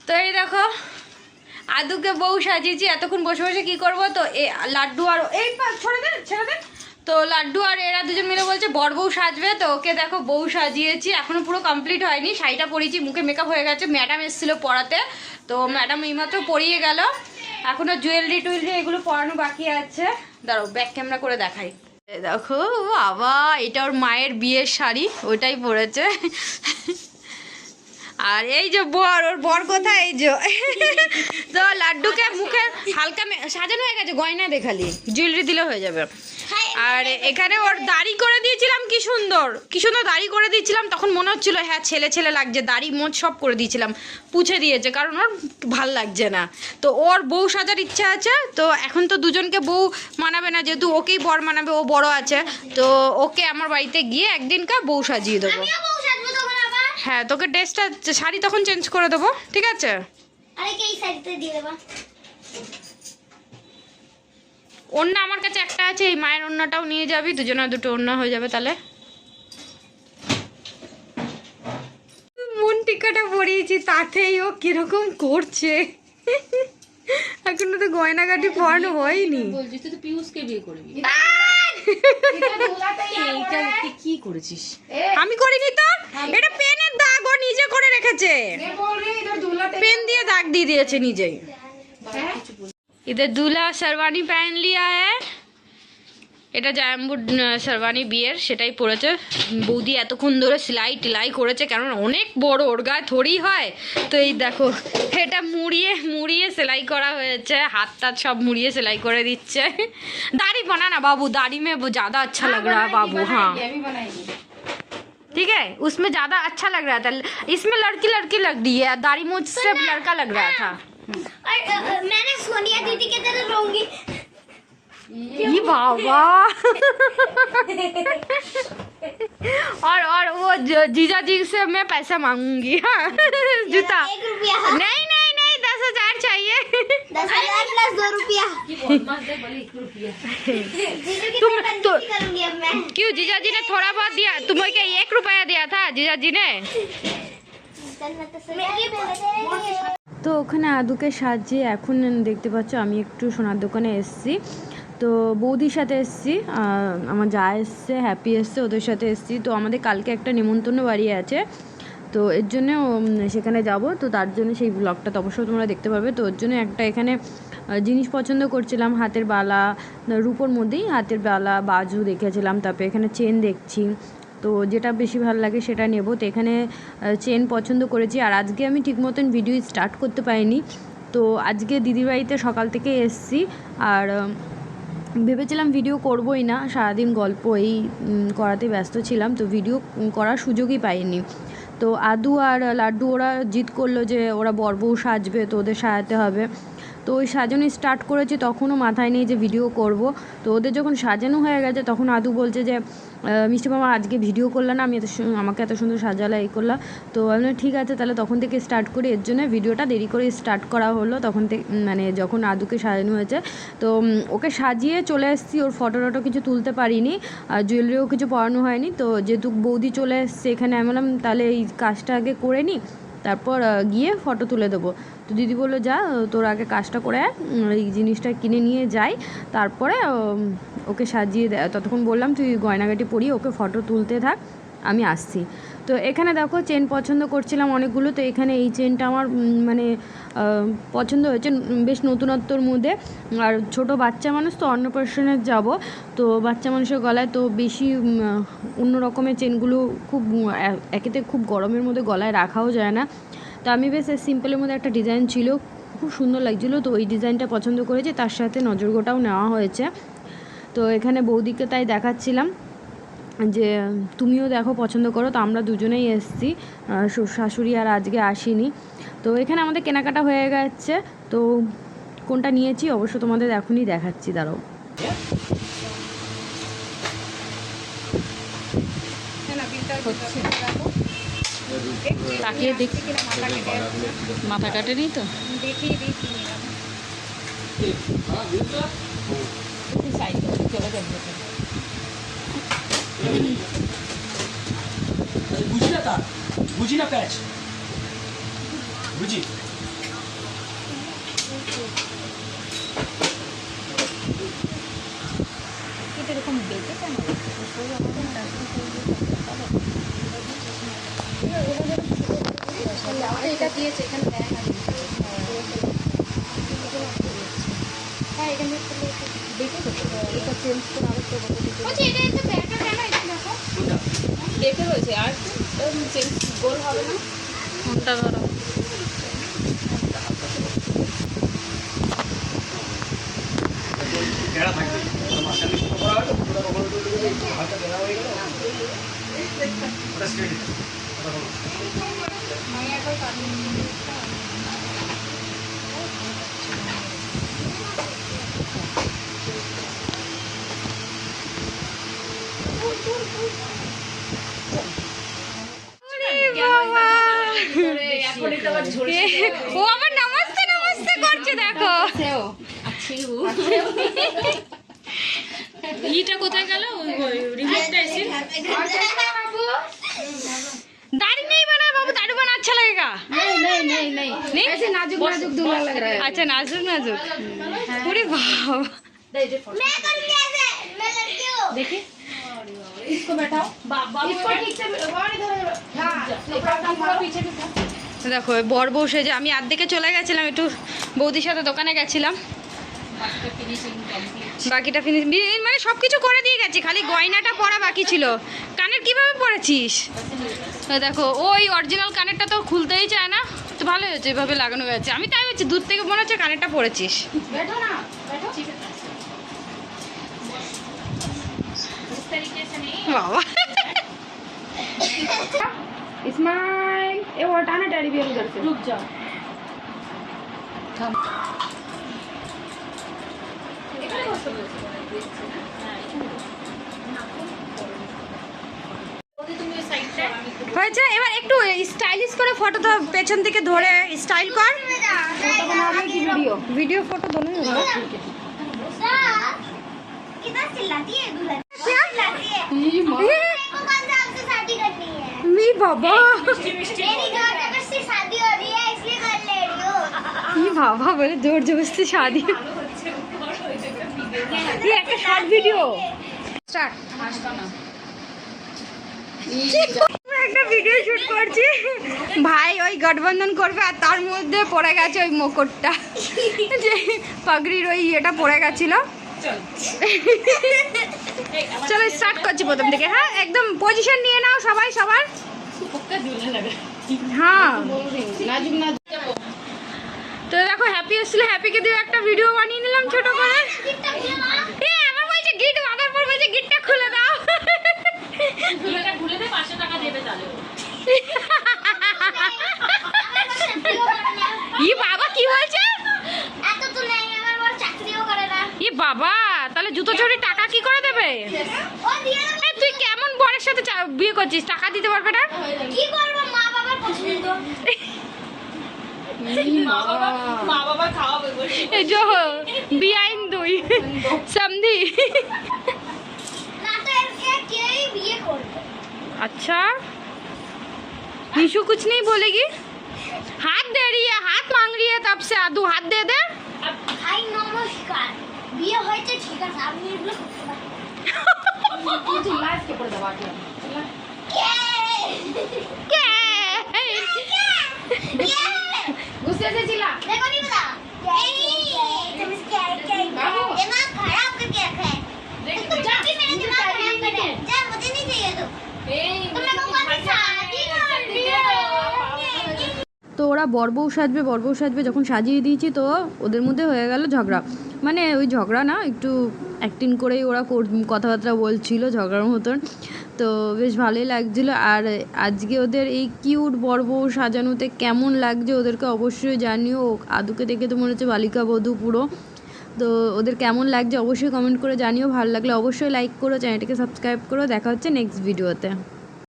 তো এই দেখো আদুকে বউ সাজিয়েছি, এতক্ষণ বসে বসে কি করবো, তো লাড্ডু আর এই ছেড়ে দেন। তো লাড্ডু আর এরা দুজন মিলে বলছে বর বউ সাজবে, তো ওকে দেখো বউ সাজিয়েছি, এখনো পুরো কমপ্লিট হয়নি, শাড়িটা পরিয়েছি, মুখে মেকআপ হয়ে গেছে, ম্যাডাম এসেছিলো পড়াতে, তো ম্যাডাম এইমাত্র পরিয়ে গেল, এখনো জুয়েলারি টুয়েলারি এগুলো পরানো বাকি আছে। দাঁড়াও ব্যাক ক্যামেরা করে দেখাই। দেখো বাবা, এটা ওর মায়ের বিয়ের শাড়ি, ওইটাই পরেছে। আর এই যে বর, ওর বর কোথায়, এই যে তো লাড্ডুকে মুখে হালকা সাজানো হয়ে গেছে, গয়না দেখালি জুয়েলারি দিলে হয়ে যাবে। আর এখানে ওর দাড়ি করে দিয়েছিলাম, কি সুন্দর দাড়ি করে দিয়েছিলাম, তখন মনে হচ্ছিল হ্যাঁ ছেলে ছেলে লাগছে, দাড়ি মোচ সব করে দিয়েছিলাম, পুছে দিয়েছে কারণ ওর ভাল লাগছে না। তো ওর বউ সাজার ইচ্ছা আছে, তো এখন তো দুজনকে বউ মানাবে না, যেহেতু ওকেই বর মানাবে, ও বড় আছে, তো ওকে আমার বাড়িতে গিয়ে একদিনকার বউ সাজিয়ে দেবো। হ্যাঁ, তোকে ড্রেসটা শাড়ি তখন চেঞ্জ করে দেবো, ঠিক আছে? ওড়না আমার কাছে একটা আছে, এই মায়ের ওড়নাটাও নিয়ে যাবি, দুজনের দুটো ওড়না হয়ে যাবে তাহলে। মন টিকাটা পরিয়েছি, তাতেই ও কিরকম করছে। এখনো তো গয়নাগাটি পরানো হয়নি। বলছিস তুই তো পিউষকে বিয়ে করবি, কি করেছিস? আমি করিনি তো, এটা পেনের দাগ ও নিজে করে রেখেছে, পেন দিয়ে দাগ দিয়ে দিয়েছে নিজেই। इधर दूल्हा शेरवानी पहन लिया है, এটা জাম্বু শেরওয়ানি বিয়ের, সেটাই পরেছে। বৌদি এতক্ষণ ধরে সেলাই টেলাই করেছে, কারণ অনেক বড়, ওর গায়ে থরি হয়, তো এই দেখো এটা মুড়িয়ে মুড়িয়ে সেলাই করা হয়েছে, হাত টাত সব মুড়িয়ে সেলাই করে দিচ্ছে। দাড়ি বানা না বাবू, दाढ़ी में ज़्यादा अच्छा लग रहा है बाबू। हाँ ठीक है, उसमें ज़्यादा अच्छा लग रहा था, इसमें लड़की लड़की लग रही है, दाढ़ी मूंछ से लड़का लग रहा था। मैंने सोनिया दीदी की तरह रहूंगी। ये बाबा। और वो जीजा जी से मैं पैसा मांगूंगी। हाँ जूता नहीं नहीं नहीं 10,000 चाहिए। 10,000 प्लस 2 रुपया। तुम तो क्यों जीजा जी ने थोड़ा बहुत दिया, तुम्हें क्या 1 रुपया दिया था जीजा जी ने? তো ওখানে আদুকে সাজিয়ে এখন দেখতে পাচ্ছ আমি একটু সোনার দোকানে এসেছি, তো বৌদির সাথে এসেছি, আমার যা এসছে, হ্যাপি এসছে, ওদের সাথে এসেছি। তো আমাদের কালকে একটা নিমন্ত্রণ বাড়ি আছে, তো এর জন্য সেখানে যাব, তো তার জন্য সেই ব্লগটা তো অবশ্যই তোমরা দেখতে পারবে। তো ওর জন্য একটা এখানে জিনিস পছন্দ করছিলাম, হাতের বালা, রূপোর মধ্যেই হাতের বালা বাজু দেখেছিলাম, তারপরে এখানে চেন দেখছি, তো যেটা বেশি ভালো লাগে সেটা নেব। তো এখানে চেন পছন্দ করেছি, আর আজকে আমি ঠিক মতন ভিডিও স্টার্ট করতে পারিনি, তো আজকে দিদির বাড়িতে সকাল থেকে এসেছি, আর ভেবেছিলাম ভিডিও করবই না, সারাদিন গল্প এই করাতে ব্যস্ত ছিলাম, তো ভিডিও করার সুযোগই পাইনি। তো আদু আর লাড্ডু ওরা জিদ করলো যে ওরা বর বউ সাজবে, তো ওদের সাজাতে হবে, তো ওই সাজানো স্টার্ট করেছি, তখনও মাথায় নেই যে ভিডিও করব। তো ওদের যখন সাজানো হয়ে গেছে তখন আদু বলছে যে মিষ্টি মামা আজকে ভিডিও করলাম না, আমাকে এত সুন্দর সাজালা এই করলাম, তো আমি ঠিক আছে তাহলে তখন থেকে স্টার্ট করি, এর জন্য ভিডিওটা দেরি করে স্টার্ট করা হলো, তখন থেকে মানে যখন আদুকে সাজানো হয়েছে, তো ওকে সাজিয়ে চলে এসেছি, ওর ফটো টটো কিছু তুলতে পারিনি, আর জুয়েলারিও কিছু পরানো হয়নি, তো যেহেতু বৌদি চলে এসছে এখানে, আমি বললাম তাহলে এই কাজটা আগে করে নিই, তারপর গিয়ে ফটো তুলে দেবো। তো দিদি বললো যা তোর আগে কাজটা করে এই জিনিসটা কিনে নিয়ে যাই, তারপরে ওকে সাজিয়ে দেয়, ততক্ষণ বললাম তুই গয়নাগাটি পরিয়ে ওকে ফটো তুলতে থাক, আমি আসছি। তো এখানে দেখো চেন পছন্দ করছিলাম অনেকগুলো, তো এখানে এই চেনটা আমার মানে পছন্দ হয়েছে, বেশ নতুনত্বর মধ্যে, আর ছোট বাচ্চা মানুষ তো অন্নপ্রাশনে যাব, তো বাচ্চা মানুষের গলায় তো বেশি অন্য রকমের চেনগুলো খুব একেতে খুব গরমের মধ্যে গলায় রাখাও যায় না, তো আমি বেশ সিম্পলের মধ্যে একটা ডিজাইন ছিল, খুব সুন্দর লাগছিলো, তো ওই ডিজাইনটা পছন্দ করেছি, তার সাথে নজরগোটাও নেওয়া হয়েছে। তো এখানে বৌদিকে তাই দেখাচ্ছিলাম যে তুমিও দেখো পছন্দ করো, তো আমরা দুজনেই এসেছি, শাশুড়ি আর আজকে আসিনি। তো এখানে আমাদের কেনাকাটা হয়ে গেছে, তো কোনটা নিয়েছি অবশ্য তোমাদের এখনই দেখাচ্ছি, দাঁড়াও। তাকিয়ে দেখি মাথা কাটেনি তো, বুঝি না প্যাচ বুঝি এটা দিয়েছে এখানে ব্যাগ আছে। হ্যাঁ এখানে দেখে তো এটা চেঞ্জ করে আরেকটা বলছি এটা একটা ব্যাগটা কেন এটা দেখো দেখে রয়েছে আর চেঞ্জ গোল হবে না ফোনটা ধরো ও আবার নমস্তে নমস্তে করছে দেখো ইটা কোথায় গেল রিমোটটা এসে दाढ़ी नहीं बना बाबू दाढ़ी बना अच्छा लगेगा नहीं ऐसे नाजुक नाजुक दूल्हा लग रहा है अच्छा नाजुक नाजुक पूरे बाबा मैं करूंगी ऐसे मैं लड़की हूँ देखिए इसको बैठाओ इसको ठीक से हाँ पीछे দেখো বর বউ সেজে আমি আর্ধেকে চলে গেছিলাম একটু বৌদির সাথে দোকানে গেছিলাম বাকিটা ফিনিশ মানে সব কিছু করে দিয়ে গেছি খালি গয়নাটা পরা বাকি ছিল কানের কিভাবে পরেছিস দেখো ওই অরিজিনাল কানেরটা তো খুলতেই চায় না তো ভালো হয়েছে এভাবে লাগানো গেছে আমি তাই হচ্ছে দূর থেকে মনে হচ্ছে কানেরটা পরেছিস बैठो ना बैठो इस तरीके से नहीं বাবা स्माइल ये वो हटाना टेडी बियर उधर से रुक जाओ হয়েছে এবার একটু স্টাইলিশ করে ফটো তো পেছন থেকে ধরে স্টাইল কর वीडियो ভিডিও ফটো দোনো कितना चिल्लाती है दुल्हन चिल्लाती है को कौन सा आपसे शादी करनी है মি বাবা मेरी जोर जबरदस्ती शादी हो रही है इसलिए कर ले रही हूँ মি বাবা বলে জোর জবরদস্তি শাদি ये একটা শর্ট ভিডিও স্টার্ট একটা ভিডিও শুট করছি ভাই ওই গঠবন্ধন করবে আর তার মধ্যে পড়ে গেছে ওই মুকুটটা যে পাগড়ির ওই এটা পড়ে গেছিল চলো স্টার্ট করছি প্রথম থেকে হ্যাঁ একদম পজিশন নিয়ে নাও সবাই সবার হ্যাঁ नाजुक नाजुक তো দেখো হ্যাপি এসেছিল হ্যাপিকে দিয়ে একটা ভিডিও বানিয়ে নিলাম ছোট করে এ আমার বলছে গিট বাঁধার পর বলছে গিটটা খুলে দাও এটা খুলে দে 500 টাকা দেবে তাহলে ই বাবা কি বলছে এত তো নেই আমার বড় চাকরিও করে না ই বাবা তাহলে জুতো চুরি টাকা কি করে দেবে ও দিয়ে দেবে। এ, তুই কেমন বরের সাথে বিয়ে করছিস টাকা দিতে পারবে না কি করবো মা বাবার পছন্দ মা বাবা খাওয়াবে বসে এই যে বিআইন দুই সমঝি না তো এর কেই বিয়ে করবে अच्छा निशु कुछ नहीं बोलेगी हाथ दे रही है हाथ मांग रही है तब से आदू हाथ दे दे ভাই নমস্কার বিয়ে হয়েছে ঠিক আছে আপনি এগুলো করতে পারেন तू लाइव के ऊपर दबा के क्या गुस्से से चिल्ला देखो नहीं पता तुम इसके दिमाग खराब करके रखा है जब भी मेरा दिमाग खराब करे जा मुझे नहीं चाहिए तुम मेरे को कौन शादी करनी है তো ওরা বরবউ সাজবে যখন সাজিয়ে দিয়েছি তো ওদের মধ্যে হয়ে গেল ঝগড়া মানে ওই ঝগড়া না একটু অ্যাক্টিং করেই ওরা কথাবার্তা বলছিল ঝগড়ার মতন তো বেশ ভালোই লাগছিলো আর আজকে ওদের এই কিউট বরবউ সাজানোতে কেমন লাগছে ওদেরকে অবশ্যই জানিও আদুকে দেখে তো মনে হচ্ছে বালিকা বধূ পুরো তো ওদের কেমন লাগছে অবশ্যই কমেন্ট করে জানিও ভালো লাগলে অবশ্যই লাইক করো চ্যানেলটাকে সাবস্ক্রাইব করো দেখা হচ্ছে নেক্সট ভিডিওতে